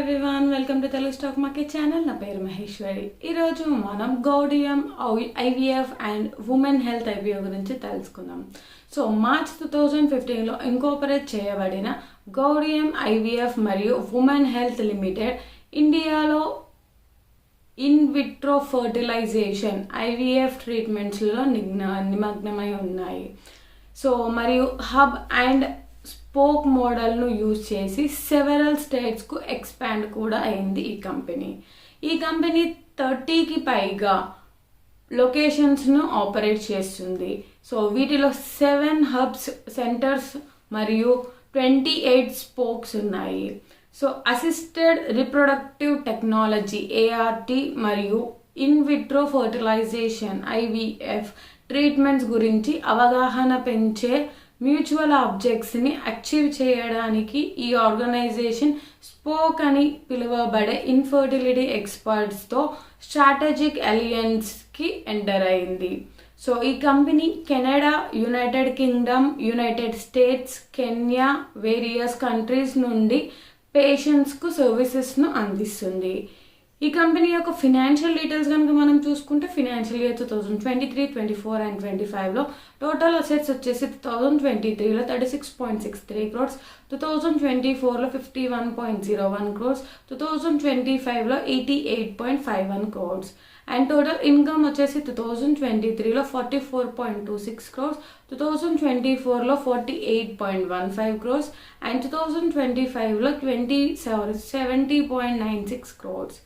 Everyone, welcome to Telugu stock market channel. నా పేరు మహేశ్వరి. ఈరోజు మనం Gaudium IVF and women health IPO గురించి తెలుసుకుందాం. సో మార్చ్ 2015లో ఇంకోపరేట్ చేయబడిన గౌడియం ఐవీఎఫ్ మరియు ఉమెన్ హెల్త్ లిమిటెడ్ ఇండియాలో ఇన్ విట్రో ఫర్టిలైజేషన్ ఐవీఎఫ్ ట్రీట్మెంట్స్లో నిమగ్నమై ఉన్నాయి. సో మరియు హబ్ అండ్ స్పోక్ మోడల్ను యూజ్ చేసి సెవెరల్ స్టేట్స్కు ఎక్స్పాండ్ కూడా అయింది ఈ కంపెనీ 30కి పైగా లొకేషన్స్ను ఆపరేట్ చేస్తుంది. సో వీటిలో 7 హబ్స్ సెంటర్స్ మరియు 28 స్పోక్స్ ఉన్నాయి. So assisted reproductive technology ART మరియు in vitro fertilisation IVF treatments గురించి అవగాహన పెంచే మ్యూచువల్ ఆబ్జెక్ట్స్ని అచీవ్ చేయడానికి ఈ ఆర్గనైజేషన్ స్పోక్ అని పిలువబడే ఇన్ఫర్టిలిటీ ఎక్స్పర్ట్స్తో స్ట్రాటజిక్ అలయన్స్కి ఎంటర్ అయింది. సో ఈ company Canada, United Kingdom, United states, Kenya, various countries నుండి పేషెంట్స్కు సర్వీసెస్ను అందిస్తుంది. ఈ కంపెనీ యొక్క ఫినాన్షియల్ డీటెయిల్స్ కనుక మనం చూసుకుంటే ఫినాన్షియల్ ఇయర్ 2023, 24 అండ్ 25లో టోటల్ అసెట్స్ వచ్చేసి 2023లో 36.63 crores, 2024లో 51.01 crores, 2025లో 88.51 crores అండ్ టోటల్ ఇన్కమ్ వచ్చేసి 2023లో 44.26 crores, 2024లో 48.15 crores అండ్ 2025లో 70.96 crores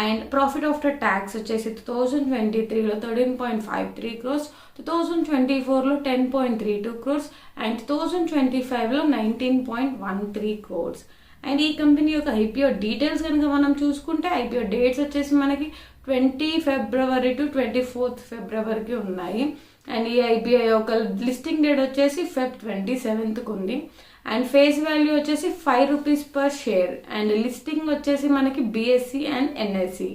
and profit after tax వచ్చేసి 2023లో 13.53 crores, 2024లో 10.32 crores అండ్ 2025లో 19.13 crores. అండ్ ఈ కంపెనీ యొక్క ఐపీఓ డీటెయిల్స్ కనుక మనం చూసుకుంటే ఐపీఓ డేట్స్ వచ్చేసి మనకి 20 February to 24 February ఉన్నాయి. అండ్ ఈ ఐపీఓ యొక్క లిస్టింగ్ డేట్ వచ్చేసి Feb 27th ఉంది. అండ్ ఫేస్ వాల్యూ వచ్చేసి ₹5 per share అండ్ లిస్టింగ్ వచ్చేసి మనకి BSE అండ్ NSE.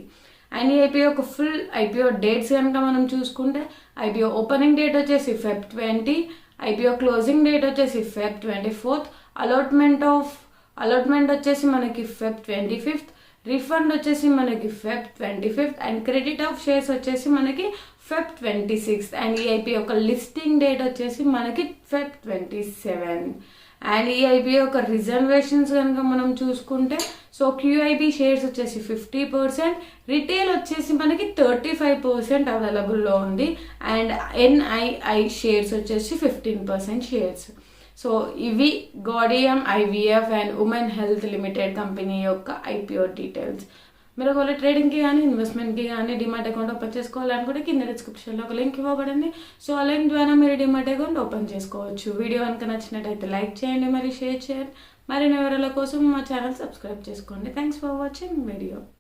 అండ్ ఈ ఐపీఓ యొక్క ఫుల్ ఐపీఓ డేట్స్ కనుక మనం చూసుకుంటే ఐపీఓ ఓపెనింగ్ డేట్ వచ్చేసి Feb 20, ఐపీఓ క్లోజింగ్ డేట్ వచ్చేసి Feb 24, అలాట్మెంట్ వచ్చేసి మనకి Feb 25, రిఫండ్ వచ్చేసి మనకి Feb 25 and credit of shares వచ్చేసి మనకి Feb 26 అండ్ ఈ ఐపీఓ యొక్క లిస్టింగ్ డేట్ వచ్చేసి మనకి Feb 27. అండ్ ఈ ఐపీఓ యొక్క రిజర్వేషన్స్ కనుక మనం చూసుకుంటే సో క్యూఐబి షేర్స్ వచ్చేసి 50%, రిటైల్ వచ్చేసి మనకి 35% అవైలబుల్లో ఉంది అండ్ ఎన్ఐఐ షేర్స్ వచ్చేసి 15% షేర్స్. సో ఇవి Gaudium IVF and women health limited company యొక్క ఐపీఓ డీటెయిల్స్. మీరు ఒకవేళ ట్రేడింగ్కి కానీ ఇన్వెస్ట్మెంట్కి కానీ డిమాట్ అకౌంట్ ఓపెన్ చేసుకోవాలనుకుంటే కింద డిస్క్రిప్షన్లో ఒక లింక్ ఇవ్వబడింది. సో ఆ లింక్ ద్వారా మీరు డిమాట్ అకౌంట్ ఓపెన్ చేసుకోవచ్చు. వీడియో కనుక నచ్చినట్టయితే లైక్ చేయండి, మరి షేర్ చేయండి. మరిన్ని వివరాల కోసం మా ఛానల్ సబ్స్క్రైబ్ చేసుకోండి. Thanks for watching video.